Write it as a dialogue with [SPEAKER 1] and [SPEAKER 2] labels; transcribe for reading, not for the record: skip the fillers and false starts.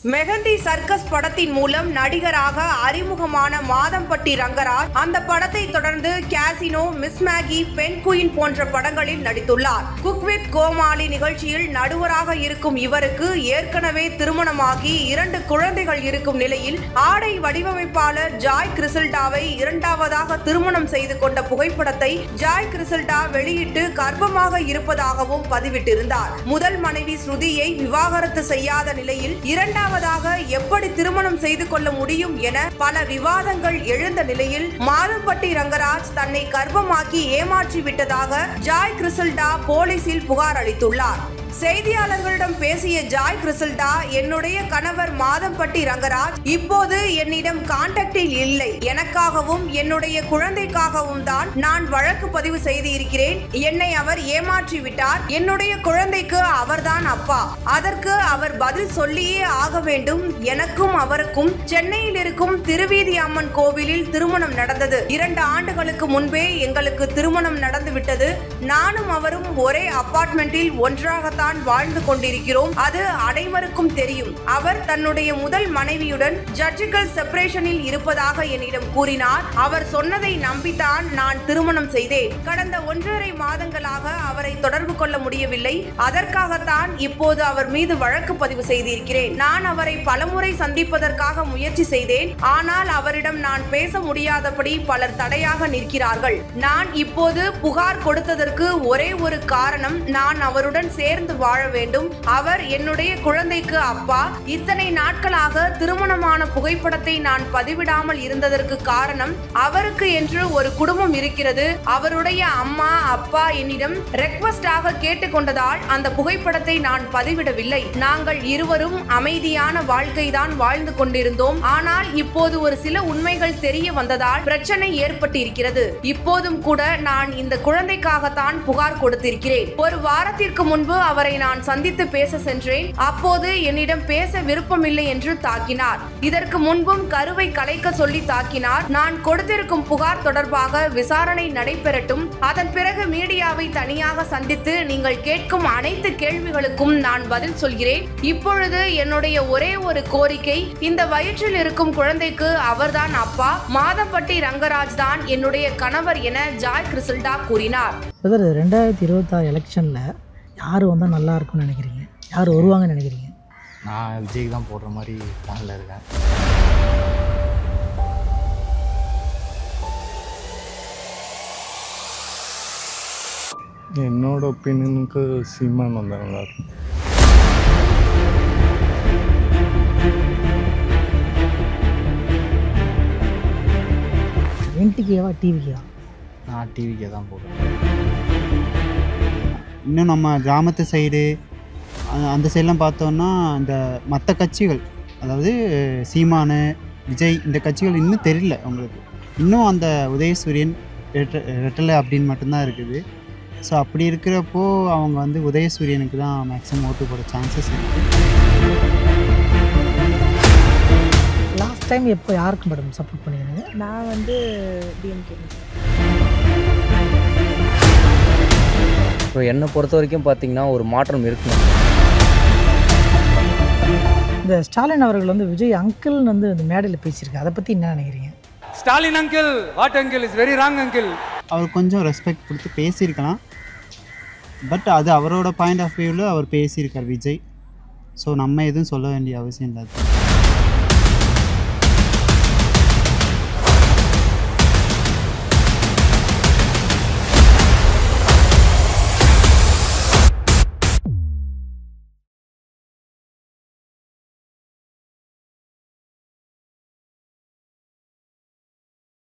[SPEAKER 1] Mehndi circus படத்தின் மூலம் நடிகராக அறிமுகமான மாதம்பட்டி ரங்கராஜ் அந்த படத்தை தொடர்ந்து கேசினோ, மிஸ் மேகி, பெண் குயின் போன்ற படங்களில் நடித்துள்ளார். குக் வித் கோமாளி நிகழ்ச்சியில் நடுவராக இருக்கும் இவருக்கு ஏற்கனவே திருமணமாகி 2 குழந்தைகள் இருக்கும் நிலையில் ஆடை வடிவமைப்பாளர் ஜாய் கிறிசல்டாவை இரண்டாவதாக திருமணம் செய்து கொண்ட புகைப்படத்தை ஜாய் கிறிசல்டா வெளியிட்டு கர்ப்பமாக இருப்பதாகவும் பதிவிட்டிருந்தார். முதல் மனைவி ஸ்ருதியை விவாகரத்து செய்யாத நிலையில் இரண்டாவதாக எப்படி திருமணம் செய்து கொள்ள முடியும் என பல விவாதங்கள் எழுந்த நிலையில் மாதம்பட்டி ரங்கராஜ் தன்னை கர்ப்பமாக்கி ஏமாற்றி விட்டதாக ஜாய் கிறிசல்டா போலீசில் புகார் அளித்துள்ளார். செய்தியாளர்களிடம் பேசிய ஜாய் கிறிசல்டா, என்னுடைய கணவர் மாதம்பட்டி ரங்கராஜ் இப்போது என்னிடம் கான்டாக்டில் இல்லை. எனக்காகவும் என்னுடைய குழந்தைக்காகவும் தான் நான் வழக்கு பதிவு செய்து இருக்கிறேன். என்னை அவர் ஏமாற்றி விட்டார். என்னுடைய குழந்தைக்கு அவர்தான் அப்பா. அதற்கு அவர் பதில் சொல்லியே ஆக வேண்டும். எனக்கும் அவருக்கும் சென்னையில் இருக்கும் திருவீதி அம்மன் கோவிலில் திருமணம் நடந்தது. 2 ஆண்டுகளுக்கு முன்பே எங்களுக்கு திருமணம் நடந்து விட்டது. நானும் அவரும் ஒரே அபார்ட்மெண்டில் ஒன்றாக வாழ்ந்து கொண்டிருக்கிறோம். அது அனைவருக்கும் தெரியும். அவர் தன்னுடைய முதல் மனைவியுடன் சர்ஜிக்கல் செப்பரேஷனில் இருப்பதாக என்னிடம் கூறினார். அவர் சொன்னதை நம்பித்தான் நான் திருமணம் செய்தேன். கடந்த 1.5 மாதங்களாக அவரை தொடர்பு கொள்ள முடியவில்லை. அதற்காகத்தான் இப்போது அவர் மீது வழக்கு பதிவு செய்திருக்கிறேன். நான் அவரை பலமுறை சந்திப்பதற்காக முயற்சி செய்தேன். ஆனால் அவரிடம் நான் பேச முடியாதபடி பலர் தடையாக நிற்கிறார்கள். நான் இப்போது புகார் கொடுத்ததற்கு ஒரே ஒரு காரணம், நான் அவருடன் சேர்ந்து வாழ வேண்டும். அவர் என்னுடைய குழந்தைக்கு அப்பா. இத்தனை நாட்களாக திருமணமான புகைப்படத்தை நான் பதிவிடாமல் இருந்ததற்கு காரணம், அவருக்கு என்று ஒரு குடும்பம் இருக்கிறது. அவருடைய அம்மா, அப்பா என்னிடம் ரெக்வெஸ்டாக கேட்டுக்கொண்டதால் அந்த புகைப்படத்தை நான் பதிவிடவில்லை. நாங்கள் இருவரும் அமைதியான வாழ்க்கை தான் வாழ்ந்து கொண்டிருந்தோம். ஆனால் இப்போது ஒரு சில உண்மைகள் தெரிய வந்ததால் பிரச்சனை ஏற்பட்டு இருக்கிறது. இப்போதும் கூட நான் இந்த குழந்தைக்காகத்தான் புகார் கொடுத்திருக்கிறேன். ஒரு வாரத்திற்கு முன்பு அவரை நான் சந்தித்து பேச சென்றேன். அப்போது என்னிடம் பேச விருப்பமில்லை என்று தாக்கினார். இதற்கு முன்பும் கருவை கலைக்க சொல்லி தாக்கினார். நான் கொடுத்திருக்கும் புகார் தொடர்பாக விசாரணை நடைபெறட்டும். அதன் பிறகு மீடியாவை தனியாக சந்தித்து நீங்கள் கேட்கும் அனைத்து கேள்விகளுக்கும் நான் பதில் சொல்கிறேன். இப்பொழுது என்னுடைய ஒரே ஒரு கோரிக்கை, இந்த வயிற்றில் இருக்கும் குழந்தைக்கு அவர்தான் அப்பா. மாதம்பட்டி ரங்கராஜ் தான் என்னுடைய கணவர் என ஜாய் கிறிசல்டா கூறினார்.
[SPEAKER 2] 2026 எலெக்ஷன்ல யார் வந்தால் நல்லா இருக்கும்னு நினைக்கிறீங்க? யார் வருவாங்கன்னு நினைக்கிறீங்க?
[SPEAKER 3] நான் விஜய்க்கு தான் போடுற மாதிரி பிளானில் இருக்கேன்.
[SPEAKER 4] என்னோட ஒப்பீனியனுக்கு சீமான் வந்தால் நல்லா இருக்கும்.
[SPEAKER 2] என்டிகேவா டிவிக்கா?
[SPEAKER 3] நான் டிவிக்கே தான் போடுறேன்.
[SPEAKER 5] இன்னும் நம்ம கிராமத்து சைடு அந்த சைடெலாம் பார்த்தோன்னா இந்த மற்ற கட்சிகள், அதாவது சீமானு, விஜய், இந்த கட்சிகள் இன்னும் தெரியல அவங்களுக்கு. இன்னும் அந்த உதயசூரியன், ரெட்டலை அப்படின்னு மட்டும்தான் இருக்குது. ஸோ அப்படி இருக்கிறப்போ அவங்க வந்து உதயசூரியனுக்கு தான் மேக்ஸிமம் ஓட்டு போட சான்சஸ் இருக்குது.
[SPEAKER 2] லாஸ்ட் டைம் எப்போ யாருக்கு மேடம் சப்போர்ட் பண்ணிக்கிறீங்க?
[SPEAKER 6] நான் வந்து டிஎம்கே.
[SPEAKER 7] இப்போ என்னை பொறுத்த வரைக்கும் பார்த்தீங்கன்னா ஒரு மாற்றம் இருக்கணும்.
[SPEAKER 2] இந்த ஸ்டாலின் அவர்கள் வந்து விஜய் அங்கிள்னு வந்து இந்த மேடையில் பேசியிருக்காரு. அதை பற்றி என்ன நினைக்கிறீங்க?
[SPEAKER 8] Stalin uncle, what uncle is very wrong uncle.
[SPEAKER 5] அவர் கொஞ்சம் ரெஸ்பெக்ட் கொடுத்து பேசியிருக்கலாம். பட் அது அவரோட பாயிண்ட் ஆஃப் வியூவில் அவர் பேசியிருக்கார் விஜய். ஸோ நம்ம எதுவும் சொல்ல வேண்டிய அவசியம் இல்லாது.